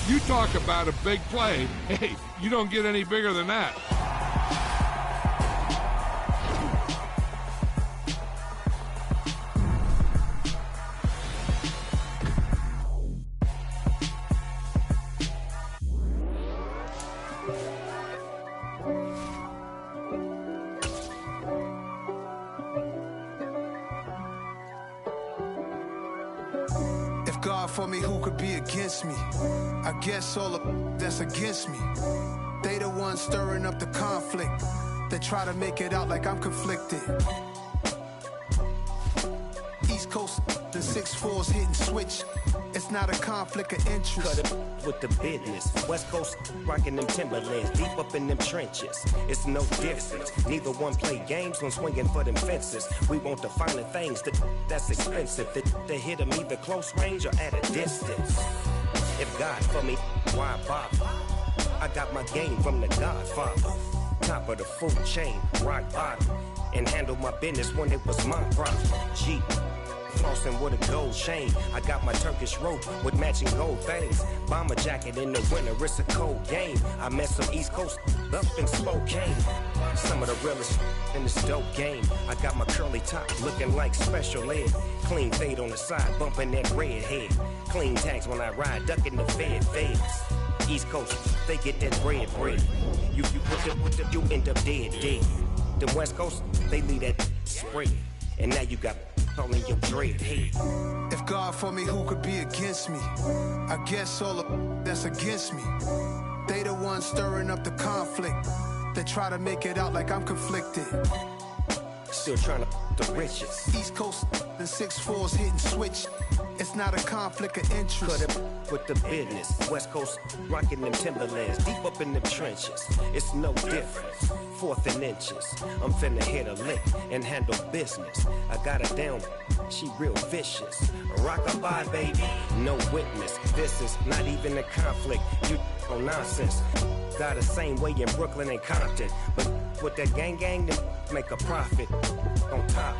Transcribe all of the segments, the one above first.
You talk about a big play. Hey, you don't get any bigger than that. God for me, who could be against me? I guess all of that's against me. They the ones stirring up the conflict. They try to make it out like I'm conflicted. East Coast, the 6'4's hitting switch. It's not a conflict of interest. Cut it with the business. West Coast rocking them Timberlands, deep up in them trenches. It's no difference. Neither one play games when swinging for them fences. We want the finer things that's expensive. That hit them either close range or at a distance. If God for me, why bother? I got my game from the Godfather. Top of the food chain, rock bottom. And handle my business when it was my problem. G. Flossing with a gold chain. I got my Turkish rope with matching gold things. Bomber jacket in the winter, it's a cold game. I met some East Coast up in Spokane. Some of the realest in this dope game. I got my curly top looking like special ed. Clean fade on the side, bumping that red head. Clean tags when I ride, ducking the feds. East Coast, they get that bread. You put it, you end up dead. The West Coast, they leave that spread. And now you got calling your dread head. If God for me, who could be against me? I guess all of that's against me. They the ones stirring up the conflict. They try to make it out like I'm conflicted. Still trying to the riches. East Coast, the 6'4's hitting switch. It's not a conflict of interest. Cut it with the business. West Coast rocking them Timberlands, deep up in them trenches. It's no difference. 4th and inches. I'm finna hit a lick and handle business. I got her down, she real vicious. Rock-a-bye, baby, no witness. This is not even a conflict. You on nonsense. Got the same way in Brooklyn and Compton, but with that gang, then make a profit. On top,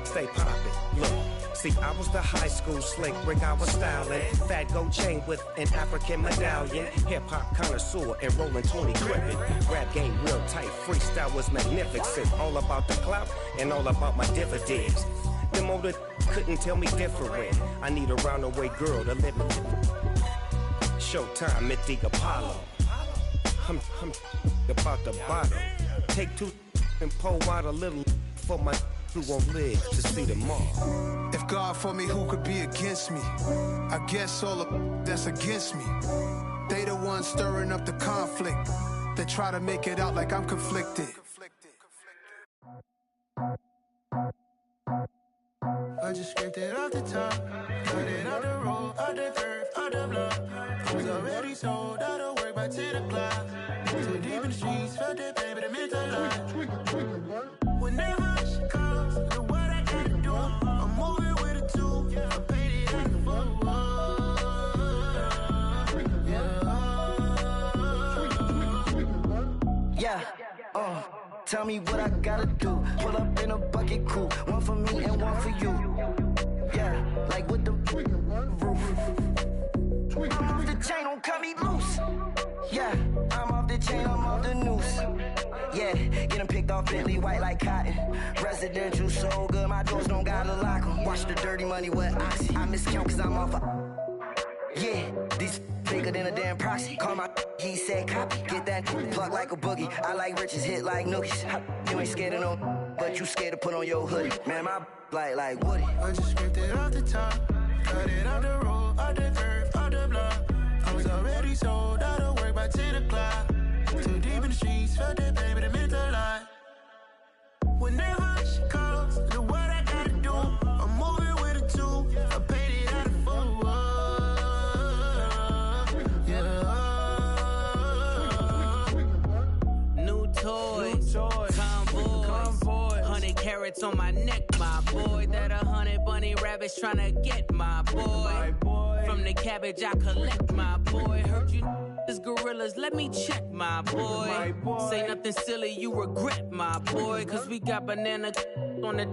stay poppin'. Look. See, I was the high school slick Rick, I was styling. Fat gold chain with an African medallion. Hip-hop connoisseur and rolling 20 cribbin'. Rap game real tight, freestyle was magnificent. All about the clout and all about my dividends. Them older couldn't tell me different. I need a roundaway girl to live in. Showtime at the Apollo. I'm about the bottom. Take 2 and pull out a little for my who won't live to see tomorrow. If God for me, who could be against me? I guess all of that's against me. They the ones stirring up the conflict. They try to make it out like I'm conflicted. I just scraped it off the top, cut it out the road, out the curve, out the block. I was already sold out of work by 10 o'clock. Too deep in the streets, felt that pain, but it meant a lot. Whenever she calls, the what I gotta do, I'm moving with a 2. I paid it out the phone. Yeah, tell me what I gotta do. Pull up in a bucket crew, one for me and one for you. Yeah, like with the roof. I'm off the chain, don't cut me loose. Yeah, I'm off the chain, I'm off the noose. Yeah, get them picked off Bentley, white like cotton. Residential so good, my doors don't gotta lock 'em. Watch the dirty money with Oxy. I miscount cause I'm off yeah, these bigger than a damn proxy. Call my he said copy. Get that plug like a boogie. I like riches, hit like nookies. You ain't scared of no, but you scared to put on your hoodie. Man, my like Woody. I just scraped it off the top, cut it out the road, out the curve, out the block. I was already sold out of work by 10 o'clock. Too deep in the streets, felt that baby, it meant a lot. Whenever she calls, the what I gotta do, I'm moving with a 2. I paid it out of 4. Yeah. New toys, convoys, 100 carats on my neck, my boy. That 100 bunny rabbits tryna get my boy. From the cabbage I collect, my boy. Heard you This gorillas, let me check, my boy. Say nothing silly, you regret, my boy. Cause we got banana on the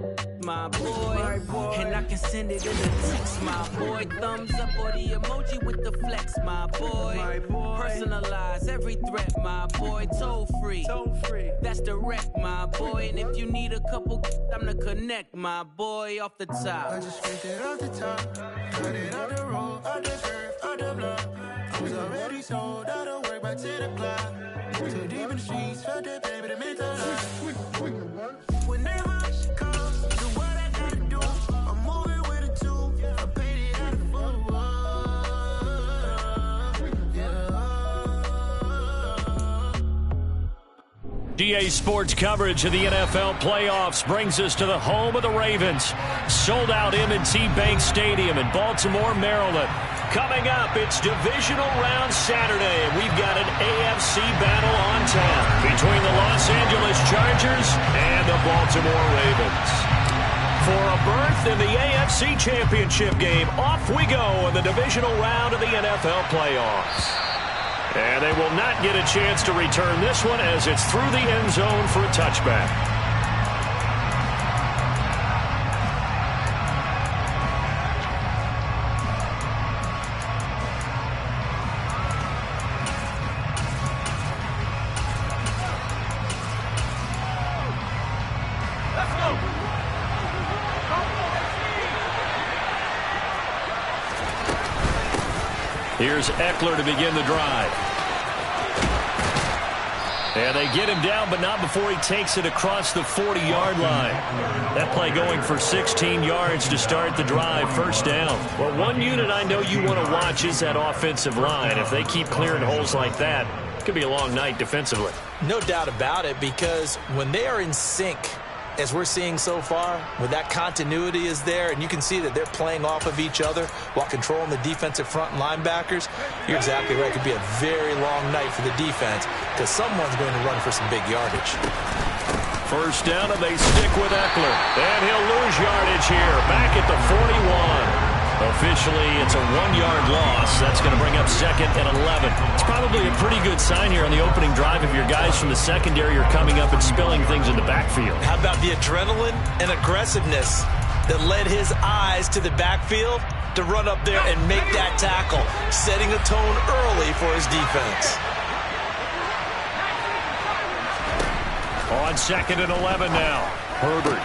my boy. And I can send it in a text, my boy. Thumbs up or the emoji with the flex, my boy. Personalize every threat, my boy. Toll free. That's direct, my boy. And if you need a couple, I'm to connect, my boy, off the top. I just scraped it off the top. Cut it on the road, on the curve, on the block. I was already sold out of work by 10 o'clock. Too deep in the streets, felt that baby, the mental lock. Whenever she comes, do what I gotta do. I'm moving with a two. I paid it out of full. DA Sports coverage of the NFL playoffs brings us to the home of the Ravens. Sold out M&T Bank Stadium in Baltimore, Maryland. Coming up, it's divisional round Saturday, and we've got an AFC battle on tap between the Los Angeles Chargers and the Baltimore Ravens. For a berth in the AFC Championship game, off we go in the divisional round of the NFL playoffs. And they will not get a chance to return this one as it's through the end zone for a touchback. Here's Eckler to begin the drive. And they get him down, but not before he takes it across the 40-yard line. That play going for 16 yards to start the drive, first down. Well, one unit I know you want to watch is that offensive line. If they keep clearing holes like that, it could be a long night defensively. No doubt about it, because when they are in sync, as we're seeing so far, when that continuity is there and you can see that they're playing off of each other while controlling the defensive front and linebackers, you're exactly right. It could be a very long night for the defense because someone's going to run for some big yardage. First down, and they stick with Eckler. And he'll lose yardage here, back at the 41. Officially, it's a 1-yard loss. That's going to bring up 2nd and 11. It's probably a pretty good sign here on the opening drive if your guys from the secondary are coming up and spilling things in the backfield. How about the adrenaline and aggressiveness that led his eyes to the backfield to run up there and make that tackle, setting a tone early for his defense. On 2nd and 11 now. Herbert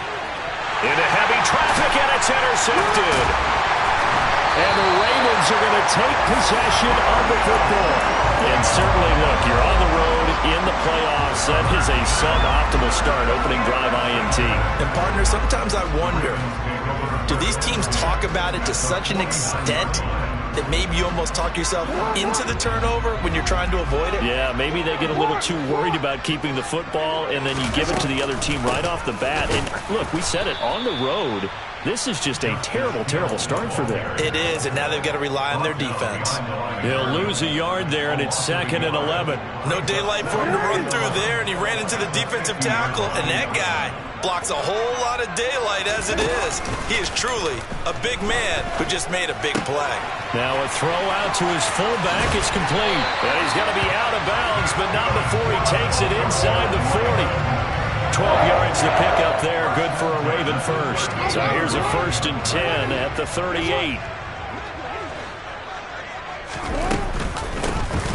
into heavy traffic, and it's intercepted. And the Ravens are going to take possession of the football. And certainly, look, you're on the road in the playoffs. That is a suboptimal start, opening drive INT. And, partner, sometimes I wonder, do these teams talk about it to such an extent that maybe you almost talk yourself into the turnover when you're trying to avoid it? Yeah, maybe they get a little too worried about keeping the football, and then you give it to the other team right off the bat. And, look, we said it, on the road, this is just a terrible, terrible start for them. It is, and now they've got to rely on their defense. They'll lose a yard there, and it's 2nd and 11. No daylight for him to run through there, and he ran into the defensive tackle, and that guy blocks a whole lot of daylight as it is. He is truly a big man who just made a big play. Now a throw out to his fullback is complete. And he's going to be out of bounds, but not before he takes it inside the 40. 12 yards to pick up there, good for a Raven first. So here's a 1st and 10 at the 38.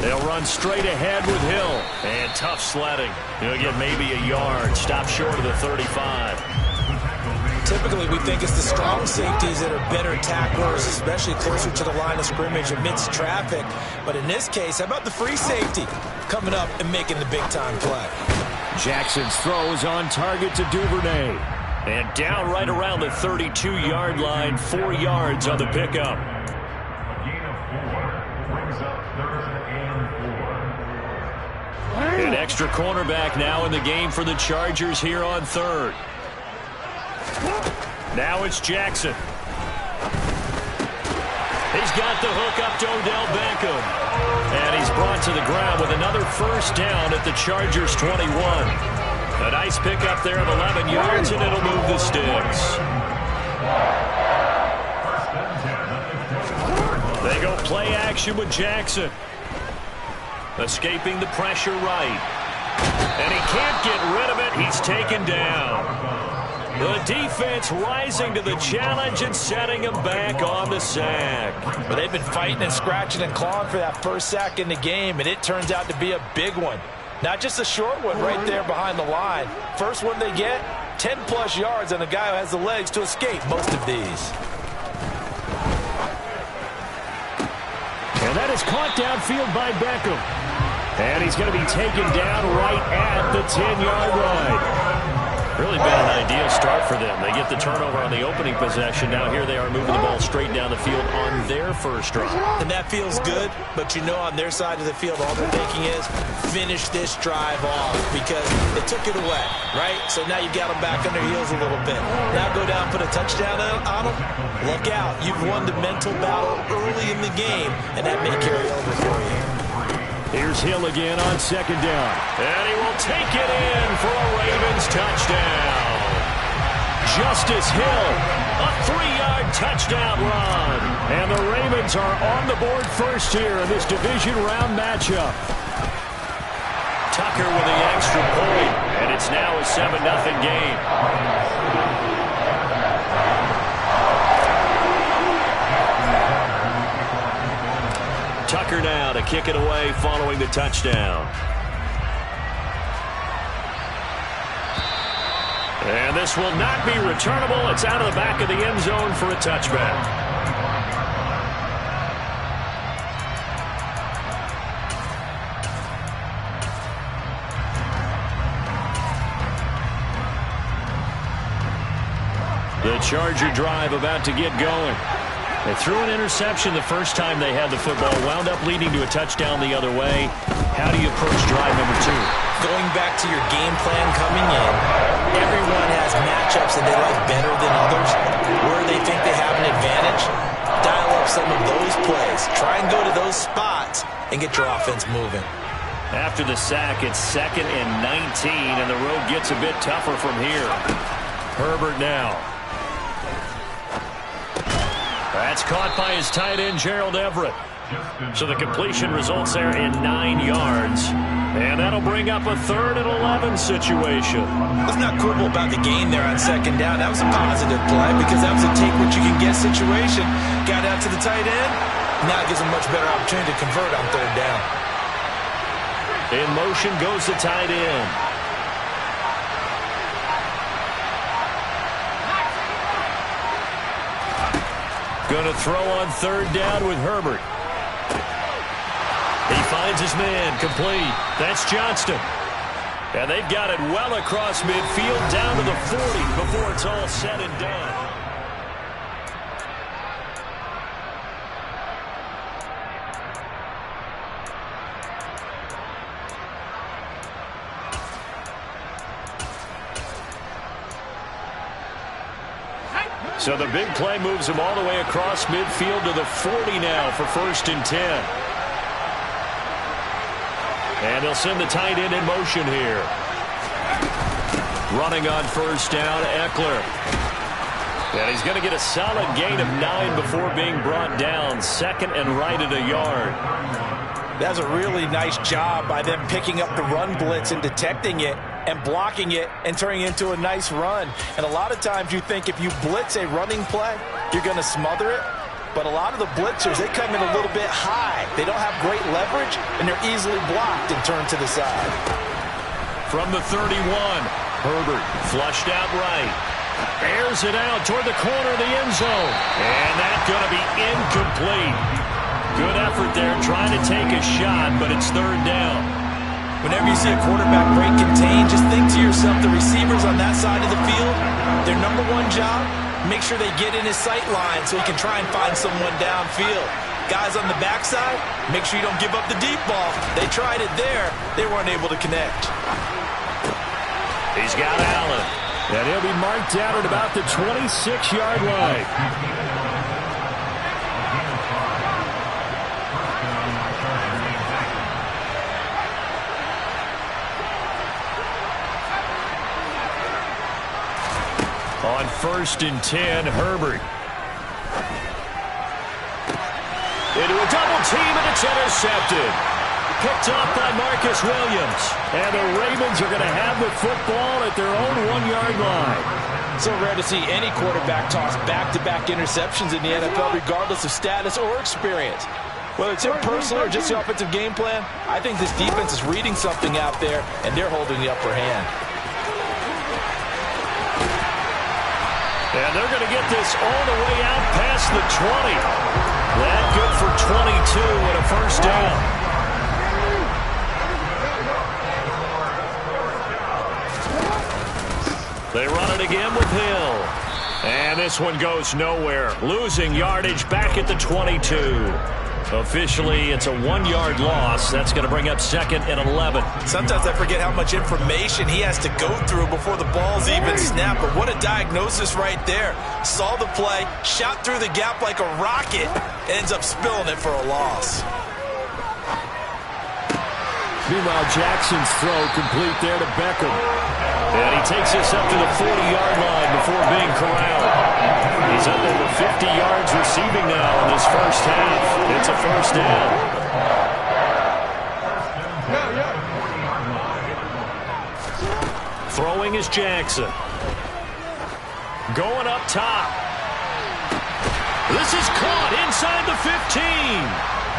They'll run straight ahead with Hill. And tough sledding. He'll get maybe a yard. Stop short of the 35. Typically, we think it's the strong safeties that are better tacklers, especially closer to the line of scrimmage amidst traffic. But in this case, how about the free safety coming up and making the big-time play? Jackson's throw is on target to Duvernay. And down right around the 32-yard line, 4 yards on the pickup. An extra cornerback now in the game for the Chargers here on 3rd. Now it's Jackson. He's got the hook up to Odell Beckham. And he's brought to the ground with another first down at the Chargers 21. A nice pickup there of 11 yards, and it'll move the sticks. They go play action with Jackson. Escaping the pressure right. And he can't get rid of it. He's taken down. The defense rising to the challenge and setting him back on the sack. But they've been fighting and scratching and clawing for that first sack in the game, and it turns out to be a big one. Not just a short one right there behind the line. First one they get, 10-plus yards, and a guy who has the legs to escape most of these. And that is caught downfield by Beckham. And he's going to be taken down right at the 10-yard line. Really been an ideal start for them. They get the turnover on the opening possession. Now here they are moving the ball straight down the field on their first drive. And that feels good, but you know on their side of the field all they're thinking is finish this drive off because they took it away, right? So now you've got them back on their heels a little bit. Now go down, put a touchdown on them. Look out. You've won the mental battle early in the game, and that may carry over for you. Here's Hill again on second down. And he will take it in for a Ravens touchdown. Justice Hill, a 3-yard touchdown run. And the Ravens are on the board first here in this division round matchup. Tucker with the extra point, and it's now a 7-0 game. Tucker now to kick it away following the touchdown. And this will not be returnable. It's out of the back of the end zone for a touchback. The Charger drive about to get going. They threw an interception the first time they had the football, wound up leading to a touchdown the other way. How do you approach drive number 2? Going back to your game plan coming in, everyone has matchups that they like better than others. Where they think they have an advantage, dial up some of those plays. Try and go to those spots and get your offense moving. After the sack, it's 2nd and 19, and the road gets a bit tougher from here. Herbert now. That's caught by his tight end, Gerald Everett. So the completion results there in 9 yards. And that'll bring up a 3rd and 11 situation. What's not cool about the gain there on second down? That was a positive play because that was a take-what-you-can-get situation. Got out to the tight end. Now it gives him a much better opportunity to convert on 3rd down. In motion goes the tight end. Going to throw on 3rd down with Herbert. He finds his man, complete. That's Johnston. And they've got it well across midfield down to the 40 before it's all said and done. So the big play moves him all the way across midfield to the 40 now for 1st and 10. And they'll send the tight end in motion here. Running on 1st down, Eckler. And he's going to get a solid gain of 9 before being brought down. 2nd and right at a yard. That's a really nice job by them picking up the run blitz and detecting it and blocking it and turning it into a nice run. And a lot of times you think if you blitz a running play, you're going to smother it. But a lot of the blitzers, they come in a little bit high. They don't have great leverage, and they're easily blocked and turned to the side. From the 31, Herbert flushed out right. Airs it out toward the corner of the end zone. And that's going to be incomplete. Good effort there trying to take a shot, but it's 3rd down. Whenever you see a quarterback break contain, just think to yourself, the receivers on that side of the field, their number 1 job, make sure they get in his sight line so he can try and find someone downfield. Guys on the backside, make sure you don't give up the deep ball. They tried it there. They weren't able to connect. He's got Allen. And he'll be marked down at about the 26-yard line. On 1st and 10, Herbert. Into a double team, and it's intercepted. picked off by Marcus Williams. And the Ravens are going to have the football at their own 1-yard line. So rare to see any quarterback toss back-to-back interceptions in the NFL, regardless of status or experience. Whether it's him personally or just the offensive game plan, I think this defense is reading something out there, and they're holding the upper hand. And they're going to get this all the way out past the 20. That good for 22 and a first down. They run it again with Hill. And this one goes nowhere. Losing yardage back at the 22. Officially, it's a 1-yard loss. That's going to bring up 2nd and 11. Sometimes I forget how much information he has to go through before the ball's even snapped. But what a diagnosis right there. Saw the play, shot through the gap like a rocket, ends up spilling it for a loss. Meanwhile, Jackson's throw complete there to Beckham. And he takes us up to the 40-yard line before being corralled. He's up over 50 yards receiving now in this first half. It's a first down. Throwing is Jackson. Going up top. This is caught inside the 15.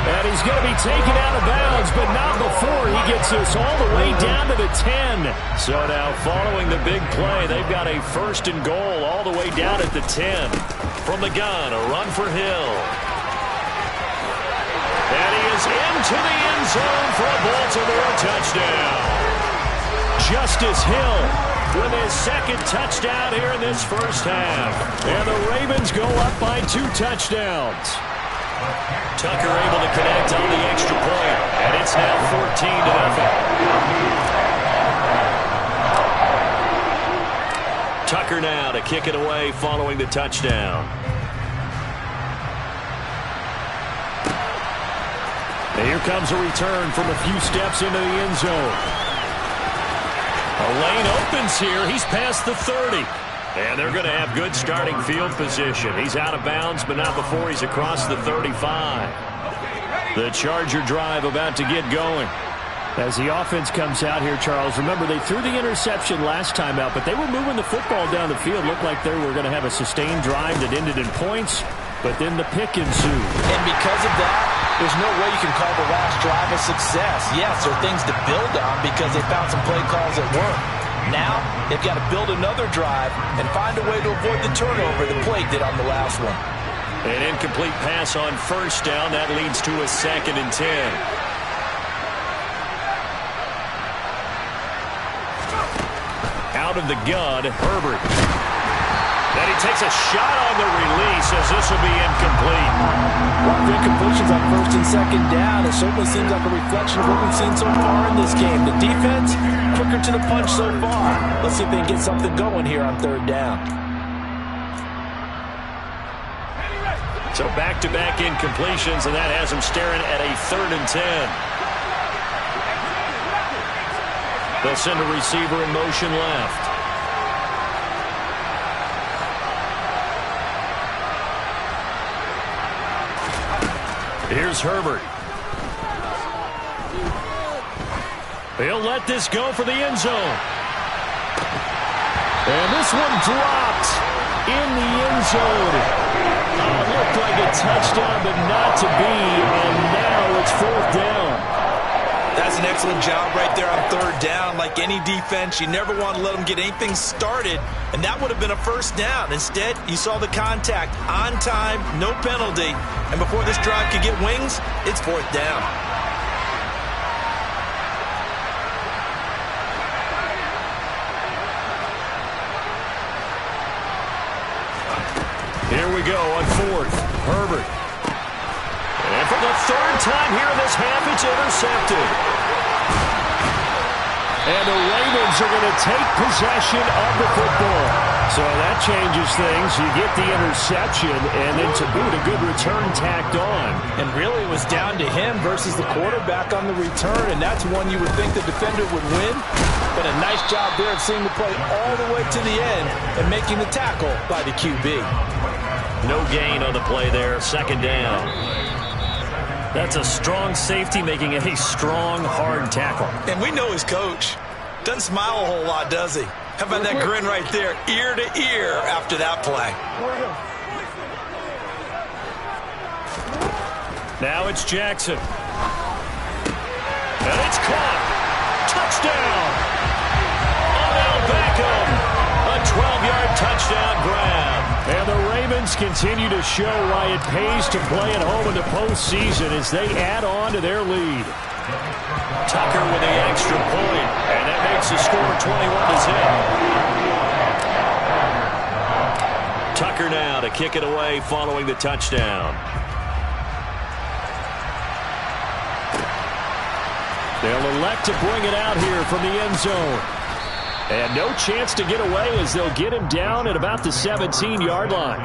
And he's going to be taken out of bounds, but not before he gets this all the way down to the 10. So now following the big play, they've got a 1st and goal all the way down at the 10. From the gun, a run for Hill. And he is into the end zone for a Baltimore touchdown. Justice Hill with his 2nd touchdown here in this first half. And the Ravens go up by 2 touchdowns. Tucker able to connect on the extra point, and it's now 14-0. Tucker now to kick it away following the touchdown. And here comes a return from a few steps into the end zone. A lane opens here. He's past the 30. And they're going to have good starting field position. He's out of bounds, but not before he's across the 35. The Charger drive about to get going. As the offense comes out here, Charles, remember they threw the interception last time out, but they were moving the football down the field. Looked like they were going to have a sustained drive that ended in points, but then the pick ensued. And because of that, there's no way you can call the last drive a success. Yes, there are things to build on because they found some play calls that work. Now, they've got to build another drive and find a way to avoid the turnover the play did on the last one. An incomplete pass on 1st down. That leads to a 2nd and 10. Out of the gun, Herbert. And he takes a shot on the release as this will be incomplete. A lot of incompletions on 1st and 2nd down. It certainly seems like a reflection of what we've seen so far in this game. The defense, quicker to the punch so far. Let's see if they can get something going here on 3rd down. So back-to-back incompletions, and that has them staring at a 3rd and 10. They'll send a receiver in motion left. Here's Herbert. He'll let this go for the end zone. And this one dropped in the end zone. It looked like a touchdown, but not to be. And now it's 4th down. That's an excellent job right there on 3rd down. Like any defense, you never want to let them get anything started, and that would have been a 1st down. Instead, you saw the contact on time, no penalty, and before this drive could get wings, it's 4th down. Here we go on 4th. Herbert. And for the 3rd time here in this half, it's intercepted. And the Ravens are going to take possession of the football. So that changes things. You get the interception, and then to boot, a good return tacked on. And really, it was down to him versus the quarterback on the return, and that's one you would think the defender would win. But a nice job there of seeing the play all the way to the end and making the tackle by the QB. No gain on the play there, 2nd down. That's a strong safety making a strong, hard tackle. And we know his coach. Doesn't smile a whole lot, does he? How about that grin right there, ear to ear after that play? Now it's Jackson. And it's caught. Touchdown. Odell Beckham. A 12-yard touchdown grab. And the Ravens continue to show why it pays to play at home in the postseason as they add on to their lead. Tucker with the extra point, and that makes the score 21-10. Tucker now to kick it away following the touchdown. They'll elect to bring it out here from the end zone. And no chance to get away as they'll get him down at about the 17-yard line.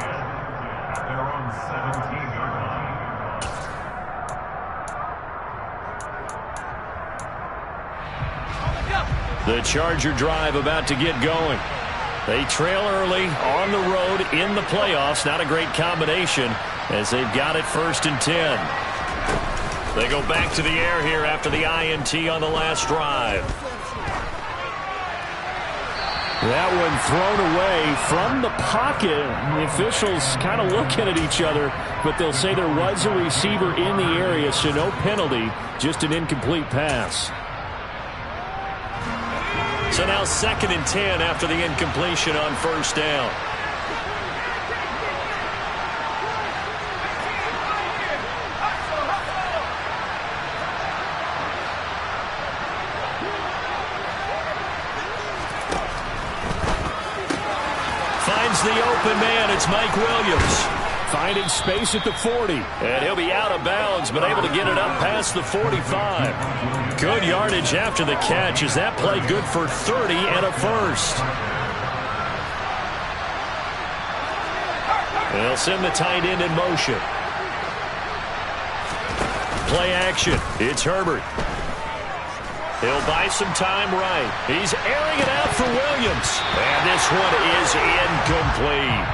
The Charger drive about to get going. They trail early on the road in the playoffs. Not a great combination as they've got it 1st and 10. They go back to the air here after the INT on the last drive. That one thrown away from the pocket. The officials kind of looking at each other, but they'll say there was a receiver in the area, so no penalty, just an incomplete pass. So now 2nd and 10 after the incompletion on 1st down. Finds the open man. It's Mike Williams. Finding space at the 40. And he'll be out of bounds, but able to get it up past the 45. Good yardage after the catch as that play good for 30 and a first. They'll send the tight end in motion. Play action. It's Herbert. He'll buy some time right. He's airing it out for Williams. And this one is incomplete.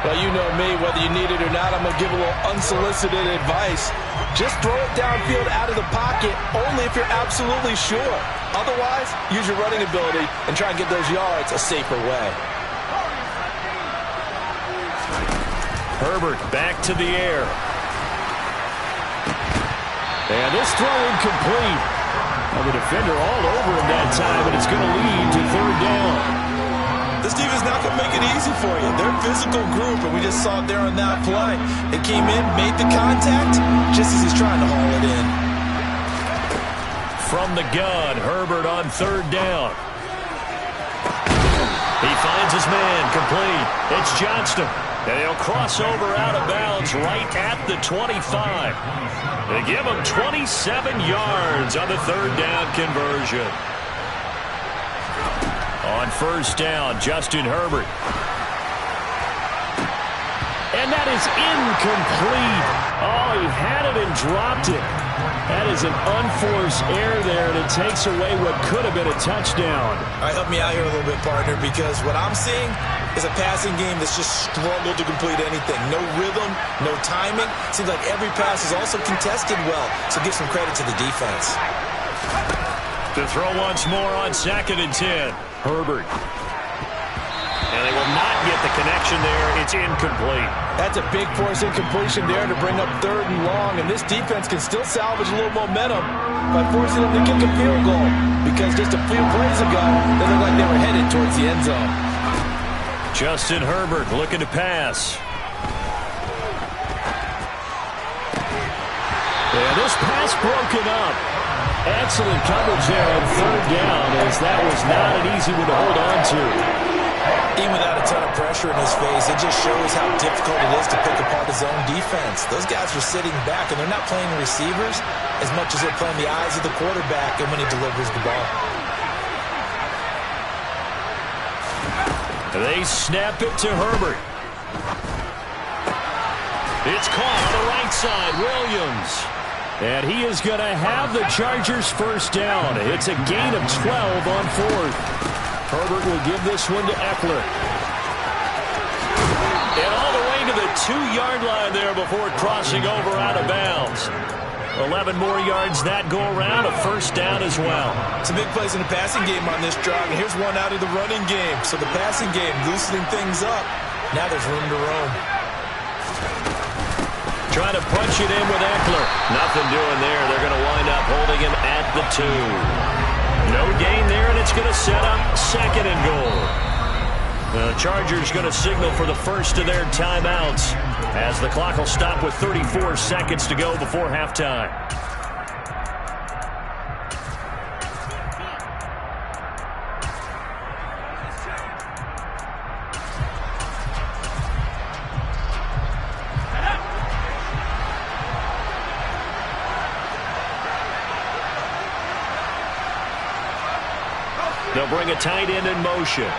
Well, you know me, whether you need it or not, I'm going to give a little unsolicited advice. Just throw it downfield out of the pocket only if you're absolutely sure. Otherwise, use your running ability and try and get those yards a safer way. Herbert back to the air. And this throw incomplete. Well, the defender all over him that time, and it's going to lead to 3rd down. This defense not going to make it easy for you. They're a physical group, and we just saw it there on that play. It came in, made the contact, just as he's trying to haul it in. From the gun, Herbert on 3rd down. He finds his man, complete. It's Johnston. And he'll cross over out of bounds right at the 25. They give him 27 yards on the 3rd down conversion. On 1st down, Justin Herbert. And that is incomplete. Oh, he had it and dropped it. That is an unforced error there, and it takes away what could have been a touchdown. All right, help me out here a little bit, partner, because what I'm seeing is a passing game that's just struggled to complete anything. No rhythm, no timing. Seems like every pass is also contested well, so give some credit to the defense. To throw once more on 2nd and 10. Herbert. And they will not get the connection there. It's incomplete. That's a big force incompletion there to bring up 3rd and long, and this defense can still salvage a little momentum by forcing them to kick a field goal, because just a few plays ago, they looked like they were headed towards the end zone. Justin Herbert looking to pass. And this pass broken up. Excellent coverage there on 3rd down, as that was not an easy one to hold on to. Even without a ton of pressure in his face, it just shows how difficult it is to pick apart his own defense. Those guys are sitting back, and they're not playing receivers as much as they're playing the eyes of the quarterback and when he delivers the ball. They snap it to Herbert. It's caught on the right side, Williams. And he is going to have the Chargers 1st down. It's a gain of 12 on 4th. Herbert will give this one to Eckler. And all the way to the 2-yard line there before crossing over out of bounds. 11 more yards that go around, a first down as well. Some big plays in the passing game on this drive, and here's one out of the running game. So the passing game loosening things up. Now there's room to roam. Trying to punch it in with Eckler. Nothing doing there. They're going to wind up holding him at the 2. No gain there, and it's going to set up 2nd and goal. The Chargers going to signal for the first of their timeouts as the clock will stop with 34 seconds to go before halftime. They'll bring a tight end in motion.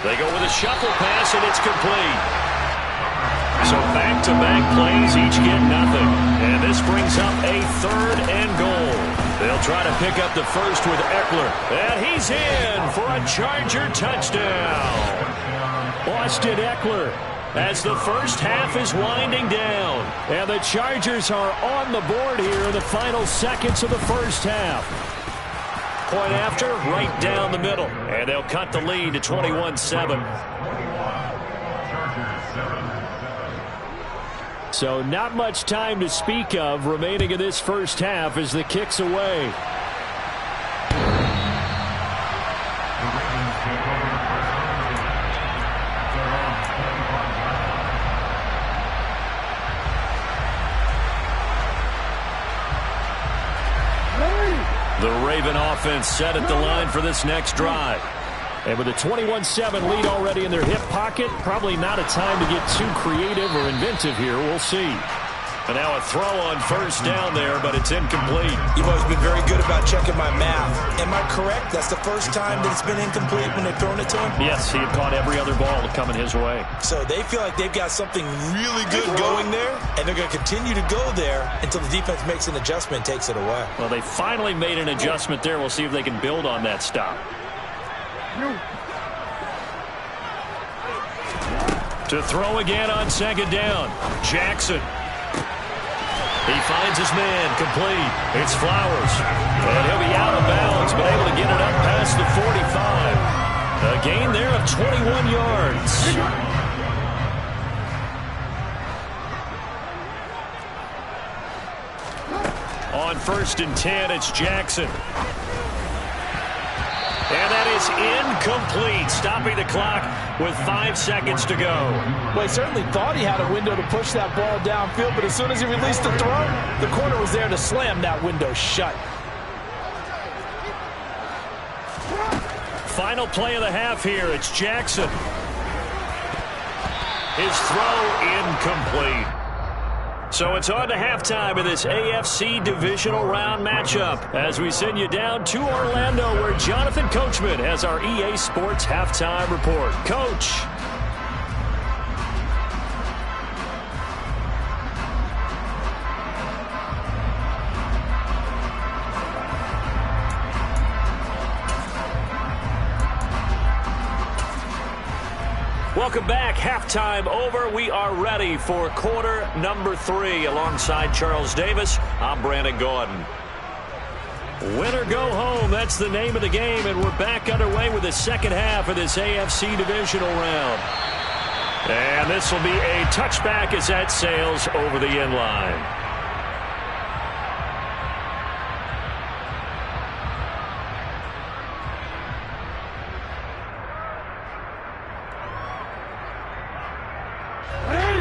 They go with a shuffle pass, and it's complete. So back-to-back plays, each get nothing. And this brings up a 3rd and goal. They'll try to pick up the first with Eckler. And he's in for a Charger touchdown. Austin Eckler, as the first half is winding down. And the Chargers are on the board here in the final seconds of the first half. Point after, right down the middle. And they'll cut the lead to 21-7. So not much time to speak of remaining in this first half as the kick's away. The Raven offense set at the line for this next drive. And with a 21-7 lead already in their hip pocket, probably not a time to get too creative or inventive here. We'll see. And now a throw on first down there, but it's incomplete. You've always been very good about checking my math. Am I correct? That's the first time that it's been incomplete when they've thrown it to him? Yes, he had caught every other ball coming his way. So they feel like they've got something really good going there, and they're going to continue to go there until the defense makes an adjustment and takes it away. Well, they finally made an adjustment there. We'll see if they can build on that stop. To throw again on 2nd down. Jackson. He finds his man, complete. It's Flowers. And he'll be out of bounds, but able to get it up past the 45. A gain there of 21 yards. On 1st and 10, it's Jackson. And that is incomplete, stopping the clock with 5 seconds to go. Well, he certainly thought he had a window to push that ball downfield, but as soon as he released the throw, the corner was there to slam that window shut. Final play of the half here. It's Jackson. His throw incomplete. So it's on to halftime of this AFC divisional round matchup as we send you down to Orlando where Jonathan Coachman has our EA Sports halftime report. Coach. Welcome back. Halftime over. We are ready for quarter number 3. Alongside Charles Davis, I'm Brandon Gaudin. Win or go home, that's the name of the game, and we're back underway with the second half of this AFC divisional round. And this will be a touchback as that sails over the end line.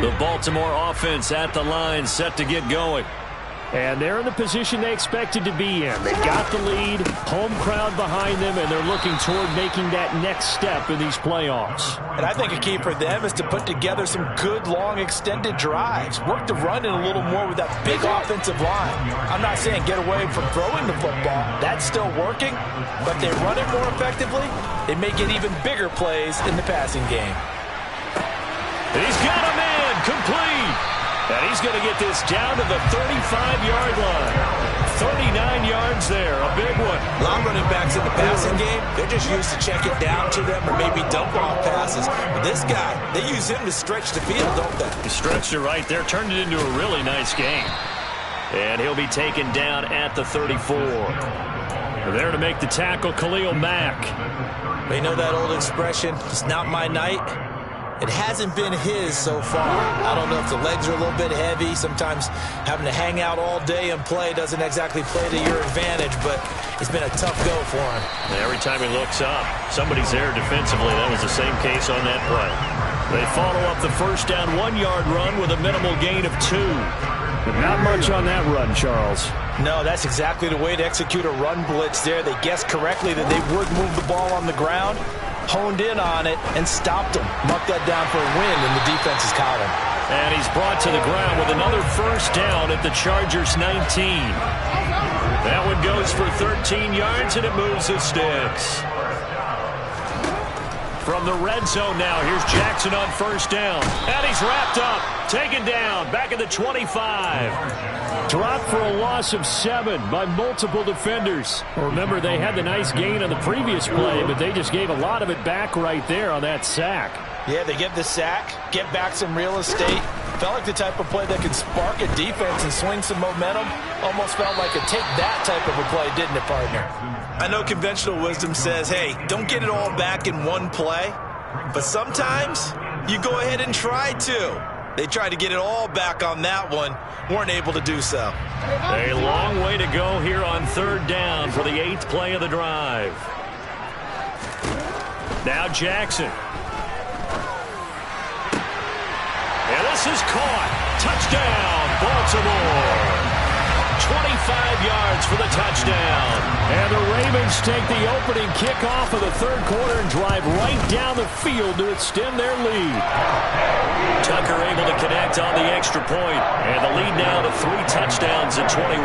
The Baltimore offense at the line, set to get going. And they're in the position they expected to be in. They got the lead, home crowd behind them, and they're looking toward making that next step in these playoffs. And I think a key for them is to put together some good, long, extended drives. Work the run in a little more with that big offensive line. I'm not saying get away from throwing the football. That's still working. But they run it more effectively, they may get even bigger plays in the passing game. He's got a man, complete. And he's going to get this down to the 35-yard line. 39 yards there, a big one. A lot of running backs in the passing game, they're just used to check it down to them or maybe dump off passes. But this guy, they use him to stretch the field, don't they? He stretched it right there, turned it into a really nice game. And he'll be taken down at the 34. There to make the tackle, Khalil Mack. They know that old expression, it's not my night. It hasn't been his so far. I don't know if the legs are a little bit heavy. Sometimes having to hang out all day and play doesn't exactly play to your advantage, but it's been a tough go for him. And every time he looks up, somebody's there defensively. That was the same case on that play. They follow up the first down 1-yard run with a minimal gain of 2. But not much on that run, Charles. No, that's exactly the way to execute a run blitz there. They guessed correctly that they would move the ball on the ground, honed in on it, and stopped him. Marked that down for a win, and the defense is caught him. And he's brought to the ground with another first down at the Chargers' 19. That one goes for 13 yards, and it moves the sticks. From the red zone now, here's Jackson on first down. And he's wrapped up, taken down, back at the 25. Dropped for a loss of 7 by multiple defenders. Remember, they had the nice gain on the previous play, but they just gave a lot of it back right there on that sack. Yeah, they get the sack, get back some real estate. Felt like the type of play that could spark a defense and swing some momentum. Almost felt like a take-that type of a play, didn't it, partner? I know conventional wisdom says, hey, don't get it all back in one play. But sometimes you go ahead and try to. They tried to get it all back on that one. Weren't able to do so. A long way to go here on third down for the 8th play of the drive. Now Jackson. And this is caught. Touchdown, Baltimore. 25 yards for the touchdown. And the Ravens take the opening kickoff of the third quarter and drive right down the field to extend their lead. Tucker able to connect on the extra point. And the lead now to 3 touchdowns at 21.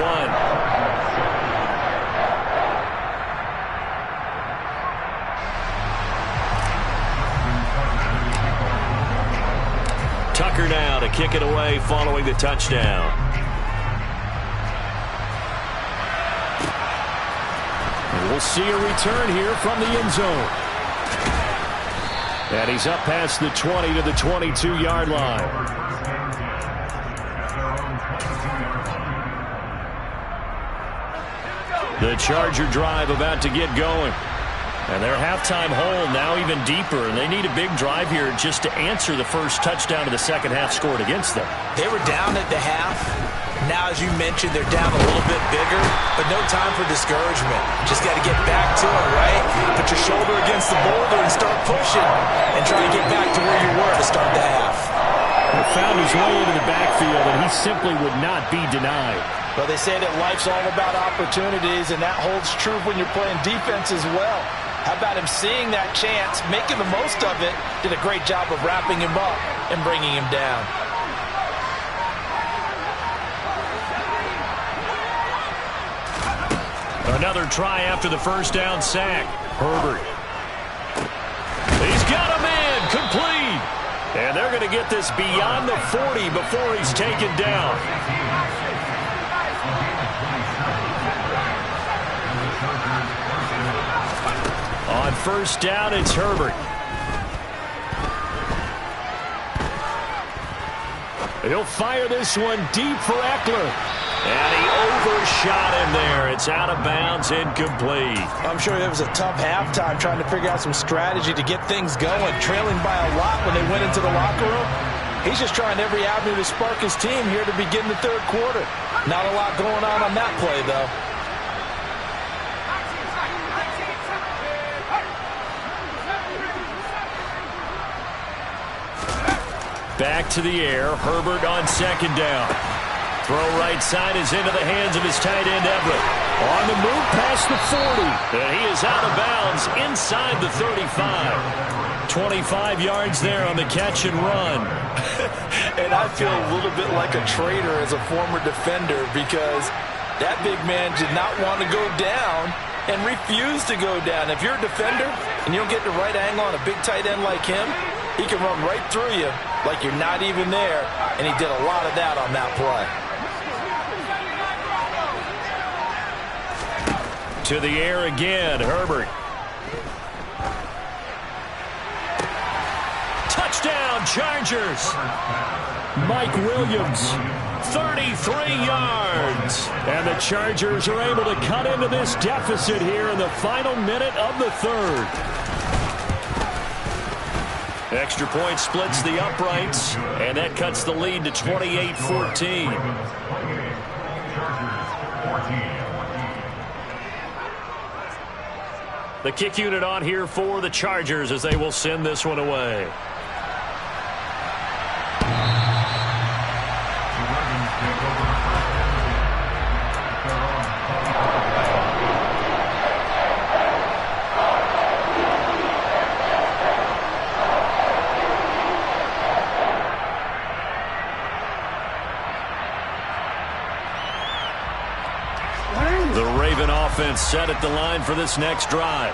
Tucker now to kick it away following the touchdown. And we'll see a return here from the end zone. And he's up past the 20 to the 22-yard line. The Charger drive about to get going. And their halftime hole now even deeper, and they need a big drive here just to answer the first touchdown of the second half scored against them. They were down at the half. Now, as you mentioned, they're down a little bit bigger, but no time for discouragement. Just got to get back to it, right? Put your shoulder against the boulder and start pushing and try to get back to where you were to start the half. He found his way into the backfield, and he simply would not be denied. Well, they say that life's all about opportunities, and that holds true when you're playing defense as well. How about him seeing that chance, making the most of it, did a great job of wrapping him up and bringing him down. Another try after the first down sack. Herbert. He's got a man, complete. And they're going to get this beyond the 40 before he's taken down. On first down, it's Herbert. He'll fire this one deep for Eckler. And he overshot him there. It's out of bounds, incomplete. I'm sure it was a tough halftime trying to figure out some strategy to get things going. Trailing by a lot when they went into the locker room. He's just trying every avenue to spark his team here to begin the third quarter. Not a lot going on that play, though. Back to the air. Herbert on second down. Throw right side is into the hands of his tight end, Everett. On the move past the 40. And he is out of bounds inside the 35. 25 yards there on the catch and run. And I feel a little bit like a traitor as a former defender because that big man did not want to go down and refused to go down. If you're a defender and you don't get the right angle on a big tight end like him, he can run right through you like you're not even there, and he did a lot of that on that play. To the air again, Herbert. Touchdown, Chargers. Mike Williams, 33 yards. And the Chargers are able to cut into this deficit here in the final minute of the third. Extra point splits the uprights, and that cuts the lead to 28-14. The kick unit on here for the Chargers as they will send this one away. Offense set at the line for this next drive.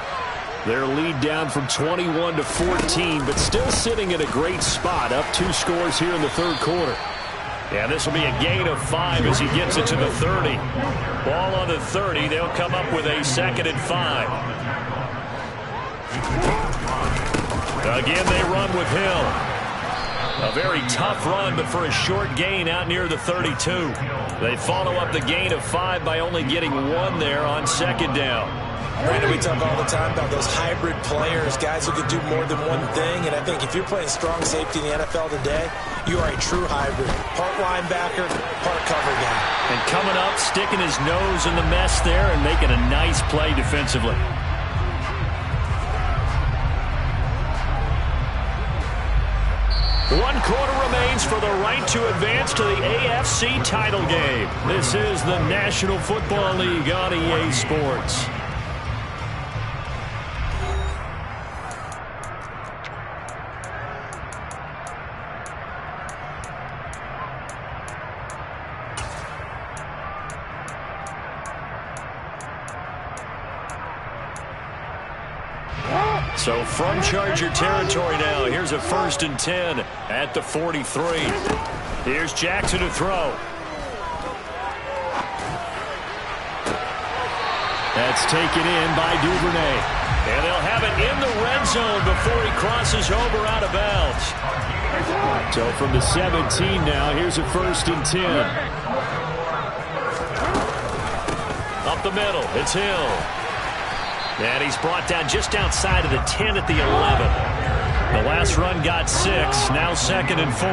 Their lead down from 21-14, but still sitting in a great spot, up 2 scores here in the third quarter. Yeah, this will be a gain of 5 as he gets it to the 30. Ball on the 30. They'll come up with a 2nd and 5. Again, they run with Hill. A very tough run, but for a short gain out near the 32. They follow up the gain of 5 by only getting 1 there on 2nd down. Brandon, we talk all the time about those hybrid players, guys who can do more than one thing. And I think if you're playing strong safety in the NFL today, you are a true hybrid. Part linebacker, part cover guy. And coming up, sticking his nose in the mess there and making a nice play defensively. One quarter remains for the right to advance to the AFC title game. This is the National Football League on EA Sports. So from Charger territory now, here's a 1st and 10 at the 43. Here's Jackson to throw. That's taken in by Duvernay. And they'll have it in the red zone before he crosses over out of bounds. So from the 17 now, here's a 1st and 10. Up the middle, it's Hill. And he's brought down just outside of the 10 at the 11. The last run got 6, now 2nd and 4.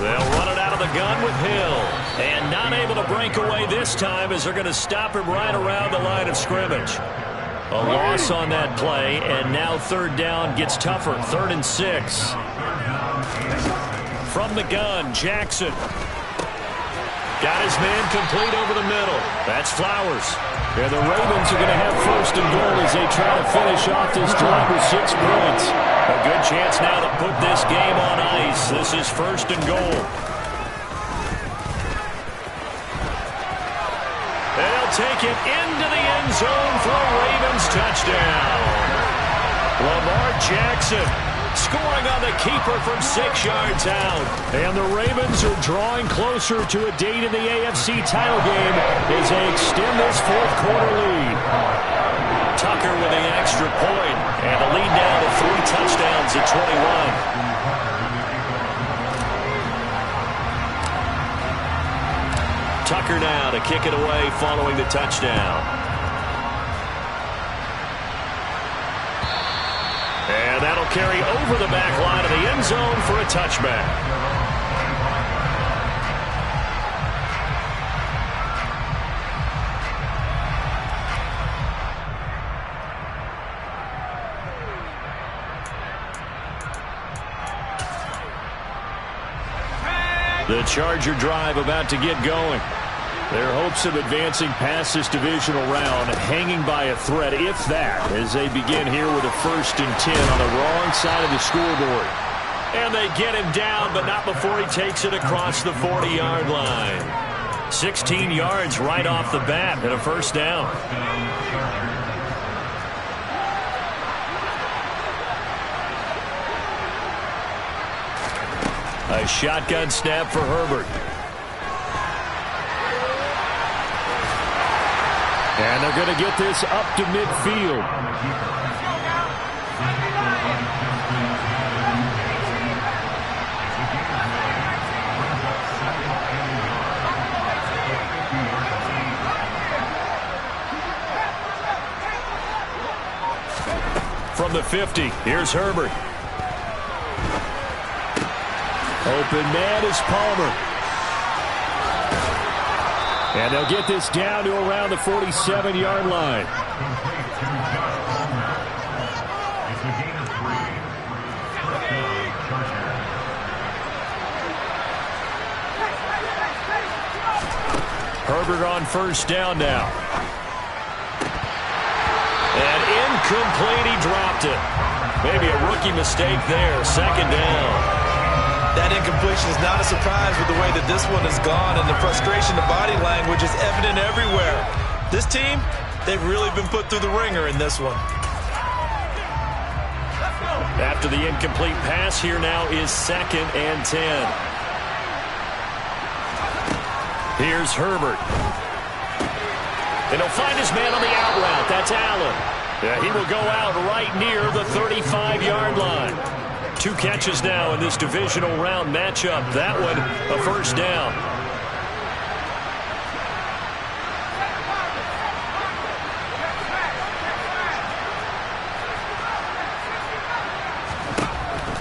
They'll run it out of the gun with Hill. And not able to break away this time as they're going to stop him right around the line of scrimmage. A loss on that play, and now 3rd down gets tougher, 3rd and 6. From the gun, Jackson. Got his man complete over the middle. That's Flowers. And the Ravens are going to have 1st and goal as they try to finish off this drive with 6 points. A good chance now to put this game on ice. This is 1st and goal. They'll take it into the end zone for a Ravens touchdown. Lamar Jackson scoring on the keeper from 6 yards out. And the Ravens are drawing closer to a date in the AFC title game as they extend this 4th quarter lead. Tucker with the extra point, and the lead now to 3 touchdowns at 21. Tucker now to kick it away following the touchdown. And that'll carry over the back line of the end zone for a touchback. The Charger drive about to get going. Their hopes of advancing past this divisional round hanging by a thread, if that, as they begin here with a 1st and 10 on the wrong side of the scoreboard. And they get him down, but not before he takes it across the 40-yard line. 16 yards right off the bat and a 1st down. A shotgun snap for Herbert. they're going to get this up to midfield. From the 50, here's Herbert. Open man is Palmer. And they'll get this down to around the 47-yard line. Herbert on first down now. And incomplete, he dropped it. Maybe a rookie mistake there, second down. That incompletion is not a surprise with the way that this one has gone, and the frustration, the body language is evident everywhere. This team, they've really been put through the ringer in this one. After the incomplete pass, here now is 2nd and 10. Here's Herbert. And he'll find his man on the out route. That's Allen. Yeah, he will go out right near the 35-yard line. 2 catches now in this divisional round matchup. That one, a first down.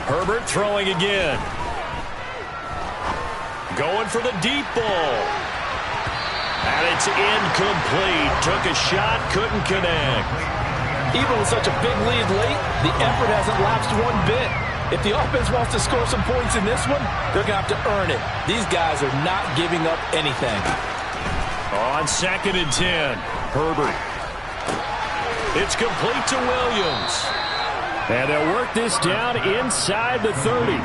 Herbert throwing again. Going for the deep ball. And it's incomplete. Took a shot, couldn't connect. Even with such a big lead late, the effort hasn't lapsed one bit. If the offense wants to score some points in this one, they're going to have to earn it. These guys are not giving up anything. On 2nd and 10, Herbert. It's complete to Williams. And they'll work this down inside the 30.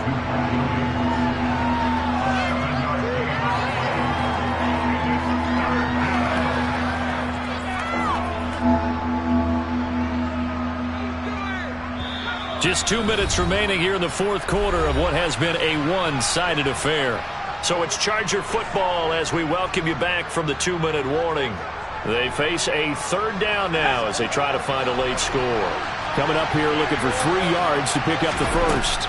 Just 2 minutes remaining here in the fourth quarter of what has been a one-sided affair. So it's Charger football as we welcome you back from the 2-minute warning. They face a third down now as they try to find a late score. Coming up here looking for 3 yards to pick up the first.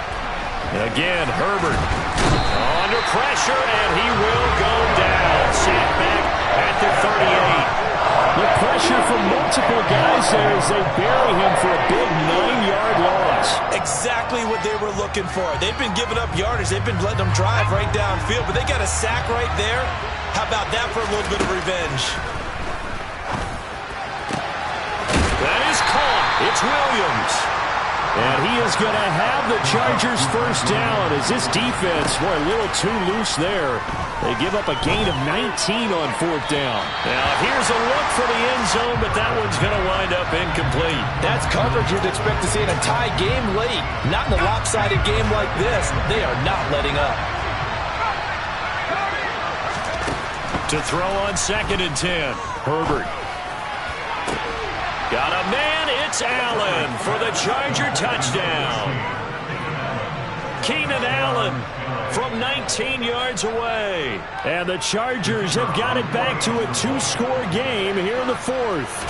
And again, Herbert under pressure, and he will go down. Sacked back at the 38. The pressure from multiple guys there as they bury him for a big 9-yard loss. Exactly what they were looking for. They've been giving up yardage. They've been letting them drive right downfield, but they got a sack right there. How about that for a little bit of revenge? That is caught. It's Williams. And he is going to have the Chargers first down as this defense, boy, a little too loose there. They give up a gain of 19 on 4th down. Now, here's a look for the end zone, but that one's going to wind up incomplete. That's coverage you'd expect to see in a tie game late. Not in a lopsided game like this. They are not letting up. To throw on 2nd and 10, Herbert. Got a man, it's Allen for the Charger touchdown. Keenan Allen from 19 yards away. And the Chargers have got it back to a 2-score game here in the fourth.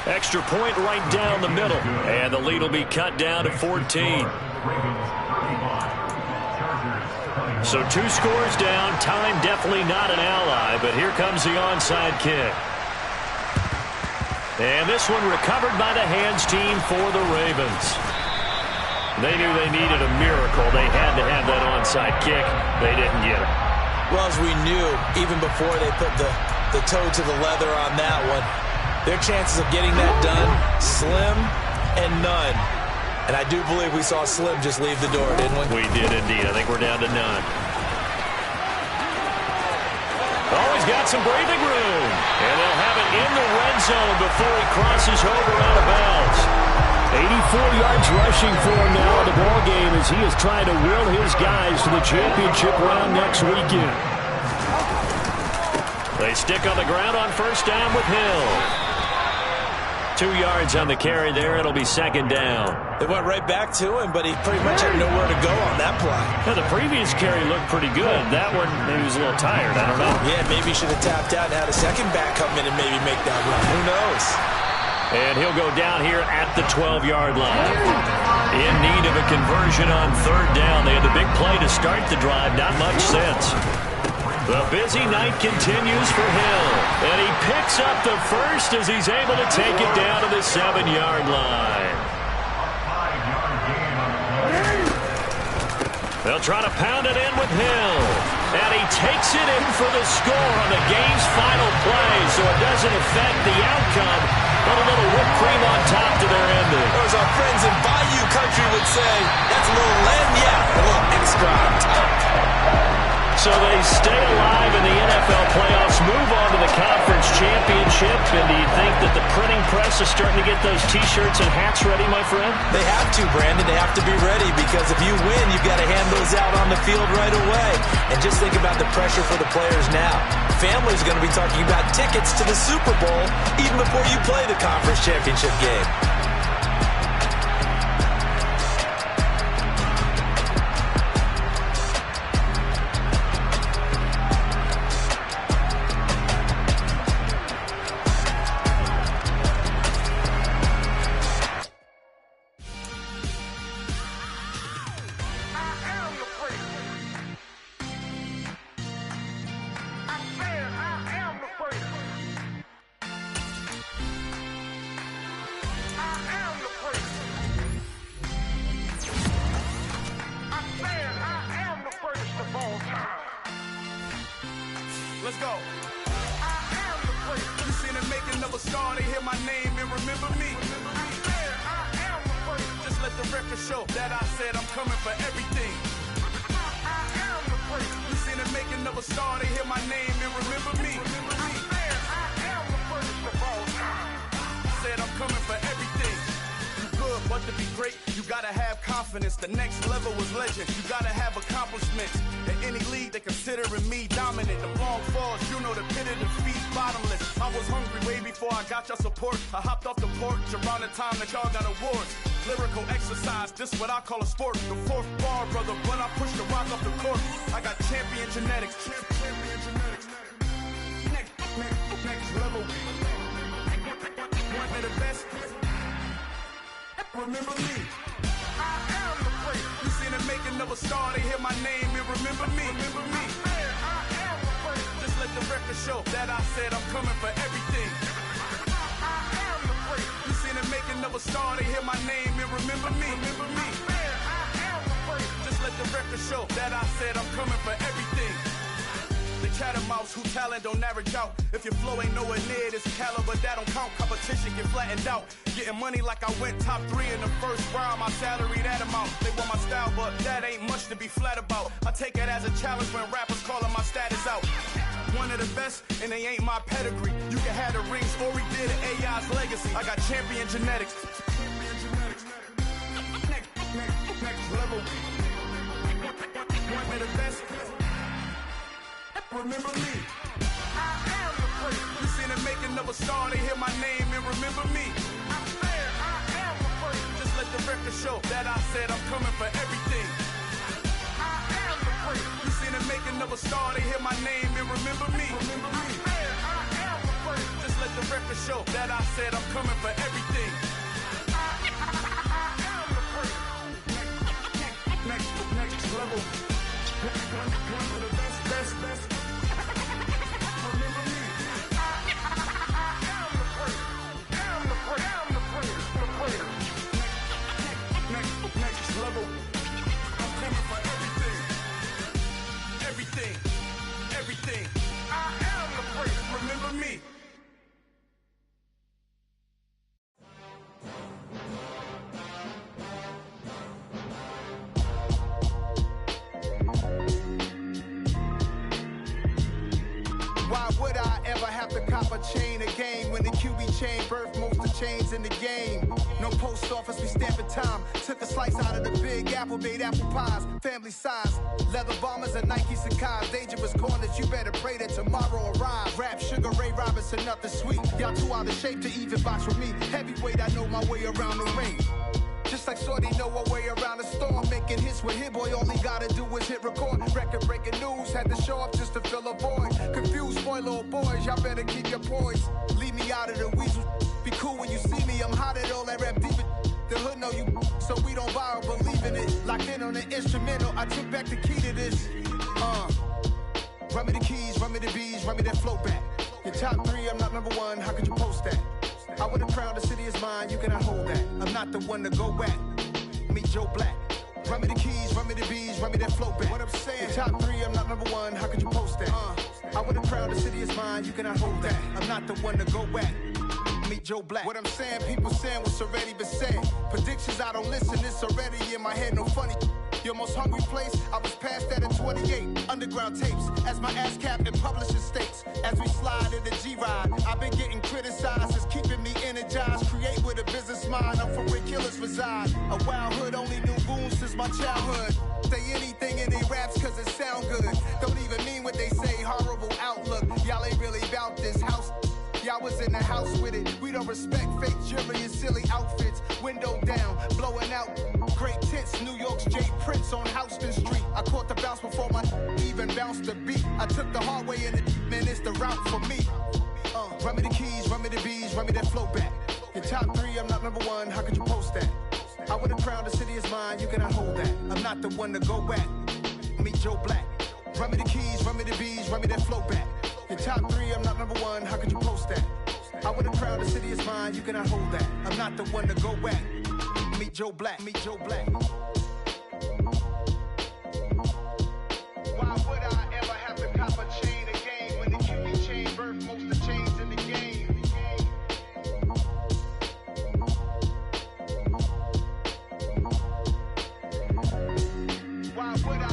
Extra point right down the middle. And the lead will be cut down to 14. So 2 scores down. Time definitely not an ally, but here comes the onside kick. And this one recovered by the hands team for the Ravens. They knew they needed a miracle. They had to have that onside kick. They didn't get it. Well, as we knew, even before they put the toe to the leather on that one, their chances of getting that done, slim and none. And I do believe we saw Slim just leave the door, didn't we? We did indeed. I think we're down to none. Always got some breathing room. And they'll have it in the red zone before he crosses over out of bounds. 84 yards rushing for him now in the ball game as he is trying to will his guys to the championship round next weekend. They stick on the ground on first down with Hill. 2 yards on the carry there. It'll be second down. They went right back to him, but he pretty much had nowhere to go on that play. Now, the previous carry looked pretty good. That one, maybe he was a little tired. I don't know. Yeah, maybe he should have tapped out and had a second back come in and maybe make that run. Who knows? And he'll go down here at the 12-yard line. In need of a conversion on third down. They had the big play to start the drive. Not much since. The busy night continues for Hill. And he picks up the first as he's able to take it down to the 7-yard line. They'll try to pound it in with Hill. And he takes it in for the score on the game's final play, so it doesn't affect the outcome, but a little whipped cream on top to their ending. Or as our friends in Bayou Country would say, that's a little lagniappe, a little extra on top. So they stay alive in the NFL playoffs, move on to the conference championship, and do you think that the printing press is starting to get those T-shirts and hats ready, my friend? They have to, Brandon. They have to be ready because if you win, you've got to hand those out on the field right away. And just think about the pressure for the players now. Family's going to be talking about tickets to the Super Bowl even before you play the conference championship game. Let's go. I am the great. You seen the making of a star, they hear my name and remember me. I am the great. Just let the record show that I said I'm coming for everything. I am the great. You seen the making of a star, they hear my name and remember me. I am the greatest of all time. I said I'm coming for everything. You good, but to be great, you gotta have confidence. The next level was legend. You gotta have accomplishments. In any league, they considering me dominant. The long falls, you know the pit of defeat, bottomless. I was hungry way before I got your support. I hopped off the porch around the time that y'all got awards. Lyrical exercise, this what I call a sport. The fourth bar, brother, when I push the rock off the court. I got champion genetics. Champion genetics. Next level. One of the best. Remember me. I am the great. You seen the making of a star, they hear my name and remember me. Remember me. I am the great. Just let the record show that I said I'm coming for everything. I am the great. You seen the making of a star, they hear my name and remember me. Remember me. I am the great. Just let the record show that I said I'm coming for everything. The chattermouths who talent don't average out. If your flow ain't nowhere near this caliber, that don't count. Competition get flattened out. Getting money like I went top 3 in the first round. My salary that amount. They want my style, but that ain't much to be flat about. I take it as a challenge when rappers calling my status out. One of the best, and they ain't my pedigree. You can have the rings, or we did it, AI's legacy. I got champion genetics. Next level. One of the best. Remember me. I am the great. You seen the making of a star, they hear my name and remember me. I am the great. Just let the record show that I said I'm coming for everything. I am the great. You seen the making of a star, they hear my name and remember me. Remember me. I am the great. Just let the record show that I said I'm coming for everything. I am the great. Next level. One of the best. Everything. I am the great. Remember me. Why would I ever have to cop a chain again when the QB chain birthed most of the chains in the game? No post office, we stamping time. Took a slice out of the Big Apple, made apple pies. Family size, leather bombers and Nike Sacai's. Dangerous corners, you better pray that tomorrow arrives. Rap, Sugar Ray Robinson, nothing sweet. Y'all too out of shape to even box with me. Heavyweight, I know my way around the ring. Just like Shorty know her way around the storm. Making hits with Hit Boy, all he gotta do is hit record. Record breaking news, had to show up just to fill a void. Confused, spoiler boys, y'all better keep your poise. Leave me out of the weasel. Be cool when you see me, I'm hot at all that rap deep. The hood know you, so we don't borrow, believe in it. Locked in on the instrumental, I took back the key to this. Run me the keys, run me the bees, run me that flow back. Your top 3, I'm not number 1, how could you post that? I would have crowned the city is mine, you cannot hold that. I'm not the one to go back. Meet Joe Black. Run me the keys, run me the bees, run me that flow back. What I'm saying, your top 3, I'm not number 1, how could you post that? I would have crowned the city is mine, you cannot hold that. I'm not the one to go back. Meet Joe Black. What I'm saying, people saying what's already been said. Predictions, I don't listen, it's already in my head, no funny. Your most hungry place, I was past that in 28. Underground tapes, as my ass cap in publishing states. As we slide in the G-Ride, I've been getting criticized, it's keeping me energized. Create with a business mind, I'm from where killers reside. A wild hood, only knew goons since my childhood. Say anything in they raps cause it sound good. Don't even mean what they say, horrible outlook. Y'all ain't really about this house. Y'all was in the house with it. We don't respect fake jewelry and silly outfits. Window down, blowing out great tits. New York's Jay Prince on Houston Street. I caught the bounce before my even bounced the beat. I took the hard way in it, man, it's the route for me. Run me the keys, run me the bees, run me that flow back. Your top 3, I'm not number 1, how could you post that? I would have crowned the city is mine, you cannot hold that. I'm not the one to go back. Meet Joe Black. Run me the keys, run me the bees, run me that flow back. Your top 3, I'm not number 1, how could you post that? I would have crowned the city is mine, you cannot hold that. I'm not the one to go back. Meet Joe Black, meet Joe Black. Why would I ever have to cop a chain again when the QB chain birthed most of the chains in the game? Why would I?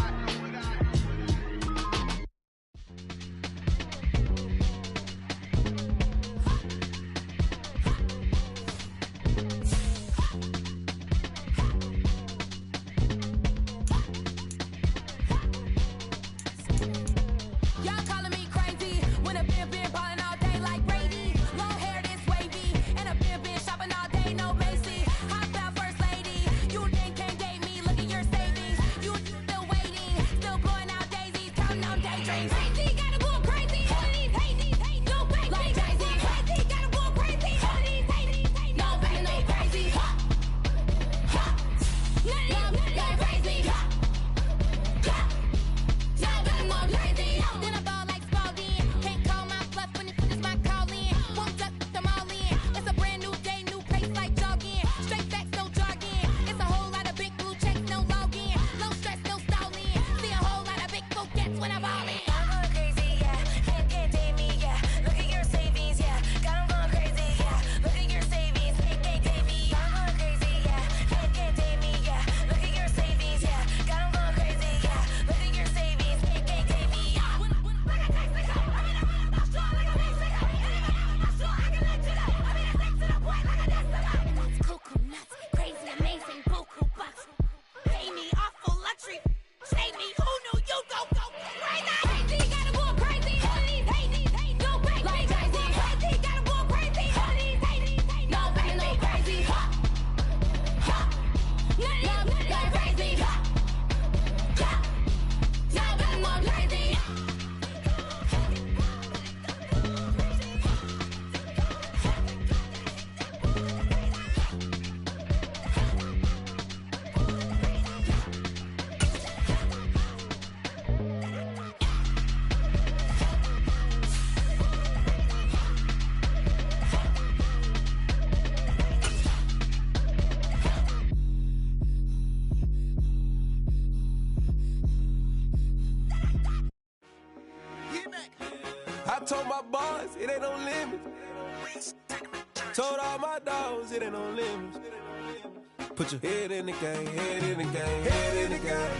I told my boys it ain't no limit. Told all my dogs it ain't no limit. Put your head in the game, head in the game, head in the game.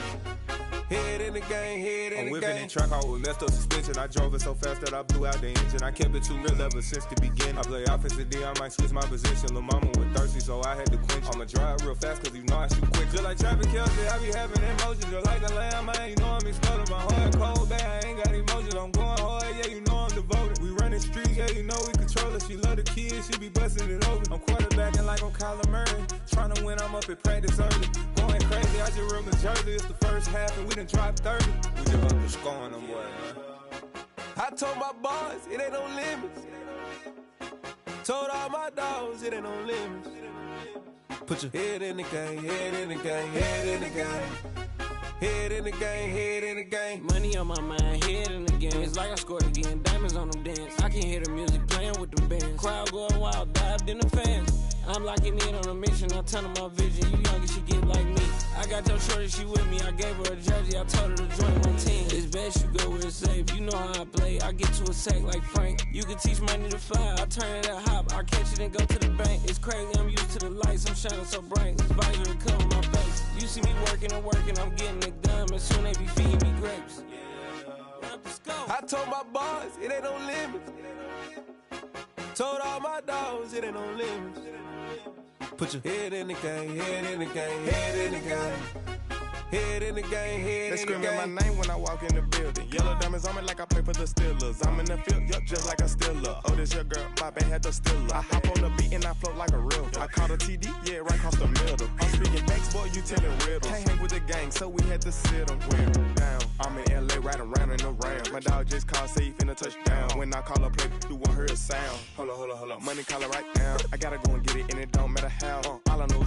Head in the game, head in the game. I'm whipping in track out with messed up suspension. I drove it so fast that I blew out the engine. I kept it too real ever since the beginning. I play offensive D, I might switch my position. Lil' mama was thirsty, so I had to quench. I'ma drive real fast, cause you know I shoot quick. Just like Travis Kelce, I be having emotions. Just like the lamb, man, you know I'm exploding. My heart cold, bad, I ain't got emotions. I'm going hard, yeah, you know I'm devoted. We run the streets, yeah, you know we control it. She love the kids, she be busting it over. I'm quarterbacking like I'm Kyler Murray. Trying to win, I'm up at practice early. Going crazy, I just rub the jersey. It's the first half, and we done dropped 30. We just up to scoring them, boy, man. I told my boys, it ain't no limits. Told all my dogs, it ain't no limits. Put your head in the game, head in the game, head in the game. Head in the game, head in the game. Money on my mind, head in the game. It's like I scored again, diamonds on them dance. I can hear the music playing with them bands. Crowd going wild, dived in the fans. I'm locking in on a mission, I'm telling my vision. You young and she get like me. I got your shorty, she with me. I gave her a jersey, I told her to join my team. It's best you go where it's safe. You know how I play. I get to a sack like Frank. You can teach money to fly. I turn it at hop. I catch it and go to the bank. It's crazy, I'm used to the lights. I'm shining so bright. This visor will cover my face. You see me working and working, I'm getting it done. And soon they be feeding me grapes. I told my boys, it ain't no limits. Told all my dogs, it ain't no limits. Put your head in the game, head in the game, head in the game. Head in the game, head in the game. They screaming my name when I walk in the building. Yellow diamonds on me like I play for the Steelers. I'm in the field, yup, just like a Steeler. Oh, this your girl, my band had the Steeler. I hop on the beat and I float like a river. I caught a TD, yeah, right across the middle. I'm speaking thanks, boy, you telling riddles. Can't hang with the gang, so we had to sit them down. I'm in LA, riding around in the ram. My dog just called, say he finna touchdown. When I call a play, you won't hear a sound. Hold up, money call it right down. I gotta go and get it, and it don't matter how. All I know